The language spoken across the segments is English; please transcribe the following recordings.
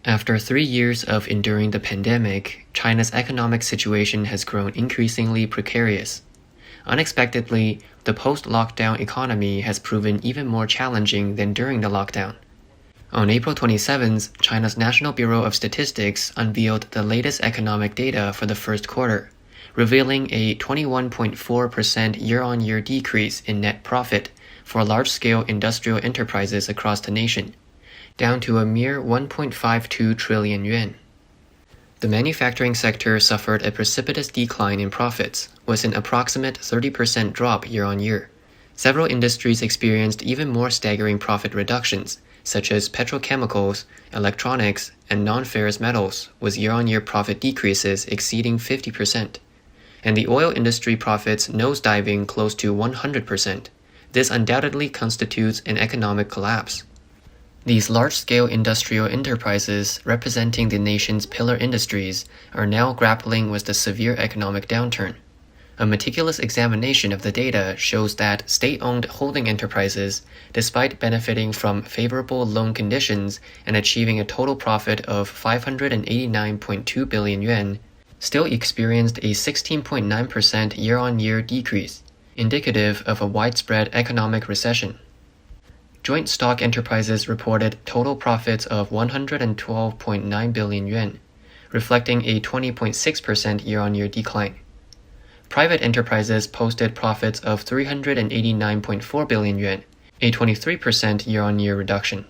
After 3 years of enduring the pandemic, China's economic situation has grown increasingly precarious. Unexpectedly, the post-lockdown economy has proven even more challenging than during the lockdown. On April 27th, China's National Bureau of Statistics unveiled the latest economic data for the first quarter, revealing a 21.4% year-on-year decrease in net profit for large-scale industrial enterprises across the nation, down to a mere 1.52 trillion yuan. The manufacturing sector suffered a precipitous decline in profits, with an approximate 30% drop year-on-year. Several industries experienced even more staggering profit reductions, such as petrochemicals, electronics, and non-ferrous metals, with year-on-year profit decreases exceeding 50%. And the oil industry profits nosediving close to 100%. This undoubtedly constitutes an economic collapse. These large-scale industrial enterprises, representing the nation's pillar industries, are now grappling with the severe economic downturn. A meticulous examination of the data shows that state-owned holding enterprises, despite benefiting from favorable loan conditions and achieving a total profit of 589.2 billion yuan, still experienced a 16.9% year-on-year decrease, indicative of a widespread economic recession. Joint stock enterprises reported total profits of 112.9 billion yuan, reflecting a 20.6% year-on-year decline. Private enterprises posted profits of 389.4 billion yuan, a 23% year-on-year reduction.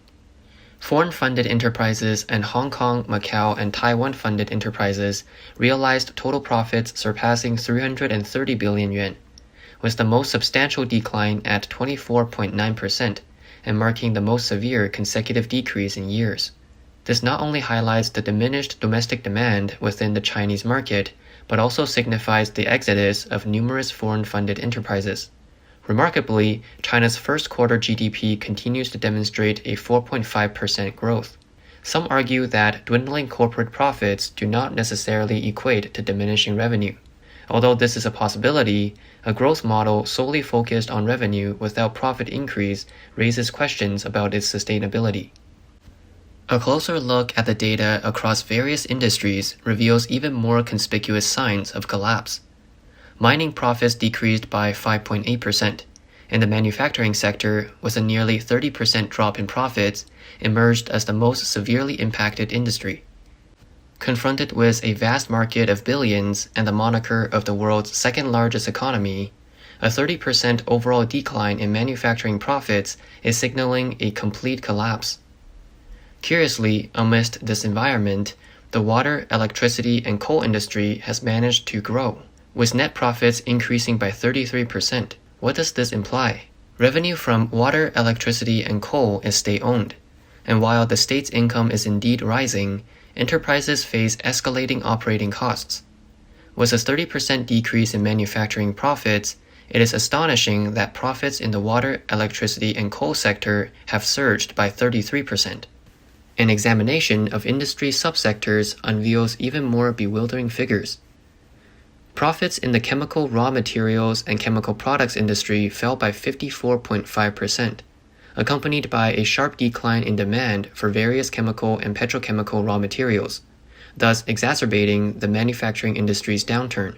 Foreign-funded enterprises and Hong Kong, Macau, and Taiwan-funded enterprises realized total profits surpassing 330 billion yuan, with the most substantial decline at 24.9%, and marking the most severe consecutive decrease in years. This not only highlights the diminished domestic demand within the Chinese market, but also signifies the exodus of numerous foreign-funded enterprises. Remarkably, China's first quarter GDP continues to demonstrate a 4.5% growth. Some argue that dwindling corporate profits do not necessarily equate to diminishing revenue. Although this is a possibility, a growth model solely focused on revenue without profit increase raises questions about its sustainability. A closer look at the data across various industries reveals even more conspicuous signs of collapse. Mining profits decreased by 5.8%, and the manufacturing sector, with a nearly 30% drop in profits, emerged as the most severely impacted industry. Confronted with a vast market of billions and the moniker of the world's second-largest economy, a 30% overall decline in manufacturing profits is signaling a complete collapse. Curiously, amidst this environment, the water, electricity, and coal industry has managed to grow, with net profits increasing by 33%. What does this imply? Revenue from water, electricity, and coal is state-owned, and while the state's income is indeed rising, enterprises face escalating operating costs. With a 30% decrease in manufacturing profits, it is astonishing that profits in the water, electricity, and coal sector have surged by 33%. An examination of industry subsectors unveils even more bewildering figures. Profits in the chemical raw materials and chemical products industry fell by 54.5%, accompanied by a sharp decline in demand for various chemical and petrochemical raw materials, thus exacerbating the manufacturing industry's downturn.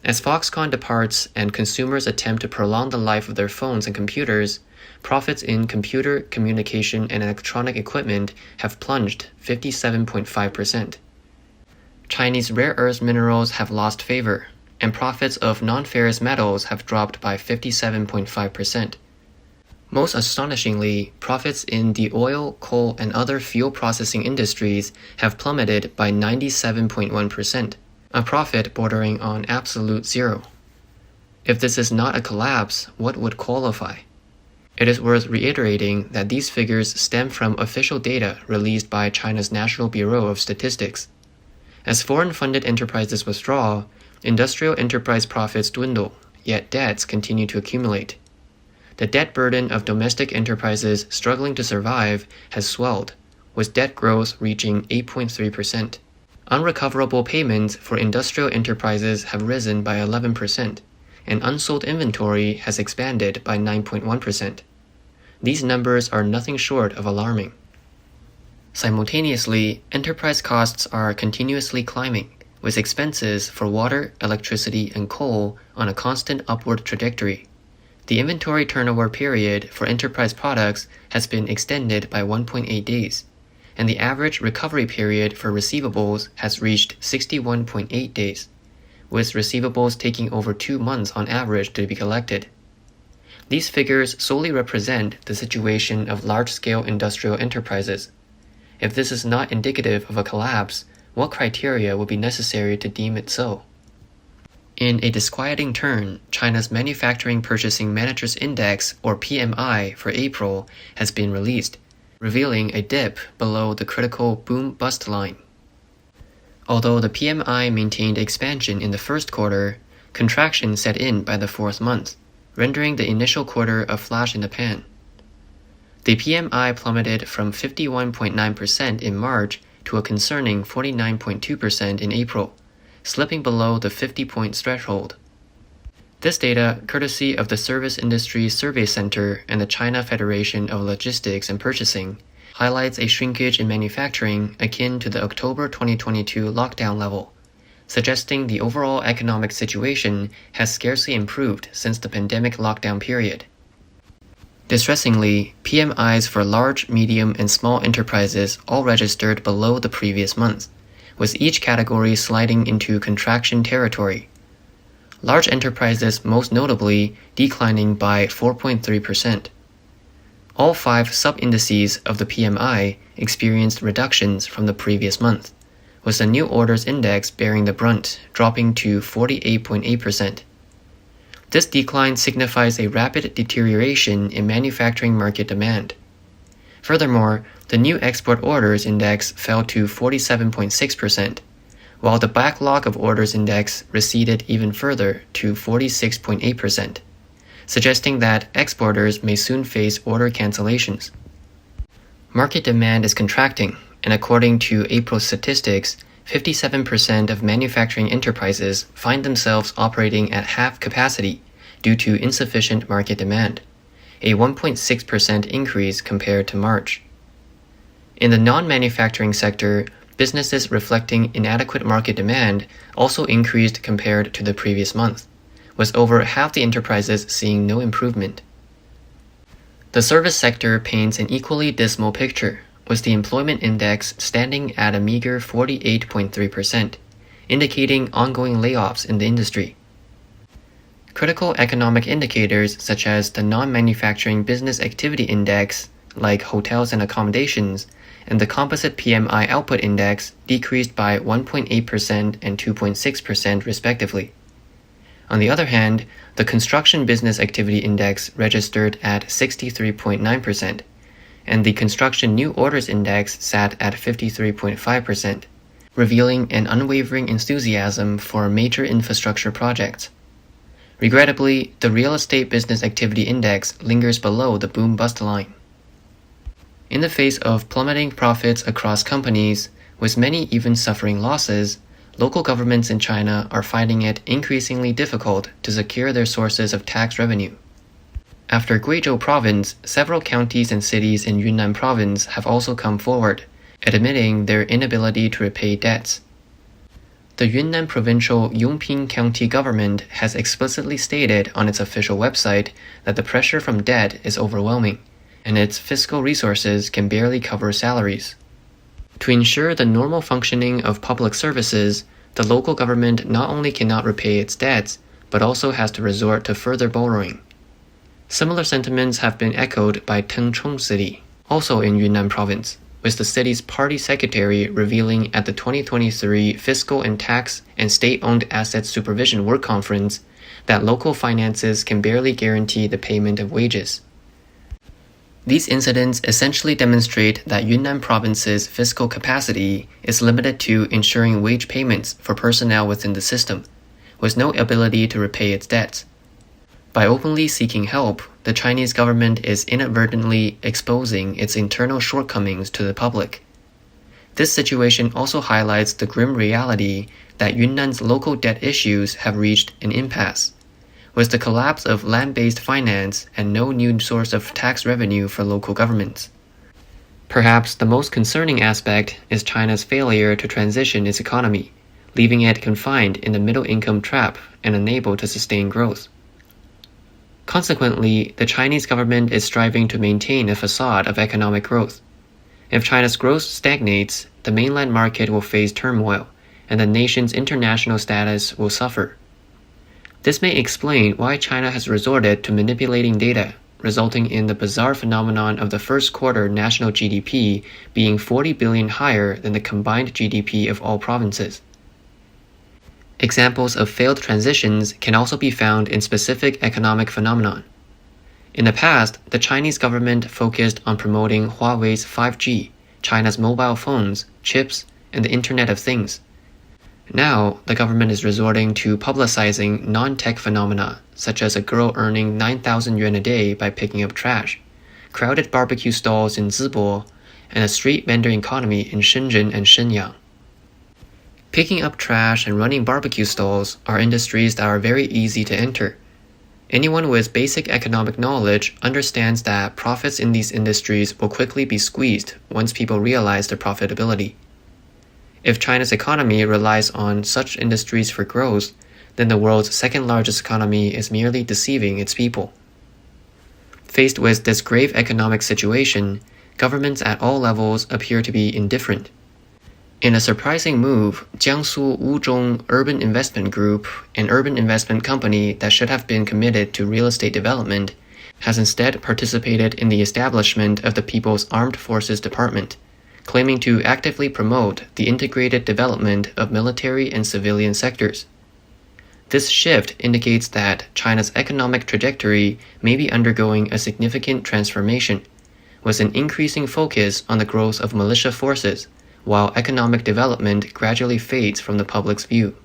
As Foxconn departs and consumers attempt to prolong the life of their phones and computers, profits in computer, communication, and electronic equipment have plunged 57.5%. Chinese rare earth minerals have lost favor, and profits of non-ferrous metals have dropped by 57.5%. Most astonishingly, profits in the oil, coal, and other fuel processing industries have plummeted by 97.1%, a profit bordering on absolute zero. If this is not a collapse, what would qualify? It is worth reiterating that these figures stem from official data released by China's National Bureau of Statistics. As foreign-funded enterprises withdraw, industrial enterprise profits dwindle, yet debts continue to accumulate. The debt burden of domestic enterprises struggling to survive has swelled, with debt growth reaching 8.3%. Unrecoverable payments for industrial enterprises have risen by 11%, and unsold inventory has expanded by 9.1%. These numbers are nothing short of alarming. Simultaneously, enterprise costs are continuously climbing, with expenses for water, electricity, and coal on a constant upward trajectory. The inventory turnover period for enterprise products has been extended by 1.8 days, and the average recovery period for receivables has reached 61.8 days, with receivables taking over 2 months on average to be collected. These figures solely represent the situation of large-scale industrial enterprises. If this is not indicative of a collapse, what criteria would be necessary to deem it so? In a disquieting turn, China's Manufacturing Purchasing Managers' Index, or PMI, for April has been released, revealing a dip below the critical boom-bust line. Although the PMI maintained expansion in the first quarter, contraction set in by the fourth month, rendering the initial quarter a flash in the pan. The PMI plummeted from 51.9% in March to a concerning 49.2% in April, slipping below the 50-point threshold. This data, courtesy of the Service Industry Survey Center and the China Federation of Logistics and Purchasing, highlights a shrinkage in manufacturing akin to the October 2022 lockdown level, suggesting the overall economic situation has scarcely improved since the pandemic lockdown period. Distressingly, PMIs for large, medium, and small enterprises all registered below the previous month, with each category sliding into contraction territory. Large enterprises most notably declining by 4.3%. All 5 sub-indices of the PMI experienced reductions from the previous month, with the new orders index bearing the brunt, dropping to 48.8%. This decline signifies a rapid deterioration in manufacturing market demand. Furthermore, the new export orders index fell to 47.6%, while the backlog of orders index receded even further to 46.8%, suggesting that exporters may soon face order cancellations. Market demand is contracting, and according to April statistics, 57% of manufacturing enterprises find themselves operating at half capacity due to insufficient market demand, a 1.6% increase compared to March. In the non-manufacturing sector, businesses reflecting inadequate market demand also increased compared to the previous month, with over half the enterprises seeing no improvement. The service sector paints an equally dismal picture, with the employment index standing at a meager 48.3%, indicating ongoing layoffs in the industry. Critical economic indicators such as the non-manufacturing business activity index, like hotels and accommodations, and the composite PMI output index decreased by 1.8% and 2.6% respectively. On the other hand, the construction business activity index registered at 63.9%, and the construction new orders index sat at 53.5%, revealing an unwavering enthusiasm for major infrastructure projects. Regrettably, the real estate business activity index lingers below the boom-bust line. In the face of plummeting profits across companies, with many even suffering losses, local governments in China are finding it increasingly difficult to secure their sources of tax revenue. After Guizhou Province, several counties and cities in Yunnan Province have also come forward, admitting their inability to repay debts. The Yunnan Provincial Yongping County government has explicitly stated on its official website that the pressure from debt is overwhelming, and its fiscal resources can barely cover salaries. To ensure the normal functioning of public services, the local government not only cannot repay its debts, but also has to resort to further borrowing. Similar sentiments have been echoed by Tengchong City, also in Yunnan Province, with the city's party secretary revealing at the 2023 Fiscal and Tax and State-Owned Assets Supervision Work Conference that local finances can barely guarantee the payment of wages. These incidents essentially demonstrate that Yunnan Province's fiscal capacity is limited to ensuring wage payments for personnel within the system, with no ability to repay its debts. By openly seeking help, the Chinese government is inadvertently exposing its internal shortcomings to the public. This situation also highlights the grim reality that Yunnan's local debt issues have reached an impasse, with the collapse of land-based finance and no new source of tax revenue for local governments. Perhaps the most concerning aspect is China's failure to transition its economy, leaving it confined in the middle-income trap and unable to sustain growth. Consequently, the Chinese government is striving to maintain a facade of economic growth. If China's growth stagnates, the mainland market will face turmoil, and the nation's international status will suffer. This may explain why China has resorted to manipulating data, resulting in the bizarre phenomenon of the first quarter national GDP being 40 billion higher than the combined GDP of all provinces. Examples of failed transitions can also be found in specific economic phenomenon. In the past, the Chinese government focused on promoting Huawei's 5G, China's mobile phones, chips, and the Internet of Things. Now, the government is resorting to publicizing non-tech phenomena, such as a girl earning 9,000 yuan a day by picking up trash, crowded barbecue stalls in Zibo, and a street vendor economy in Shenzhen and Shenyang. Picking up trash and running barbecue stalls are industries that are very easy to enter. Anyone with basic economic knowledge understands that profits in these industries will quickly be squeezed once people realize their profitability. If China's economy relies on such industries for growth, then the world's second-largest economy is merely deceiving its people. Faced with this grave economic situation, governments at all levels appear to be indifferent. In a surprising move, Jiangsu Wuzhong Urban Investment Group, an urban investment company that should have been committed to real estate development, has instead participated in the establishment of the People's Armed Forces Department, claiming to actively promote the integrated development of military and civilian sectors. This shift indicates that China's economic trajectory may be undergoing a significant transformation, with an increasing focus on the growth of militia forces, while economic development gradually fades from the public's view.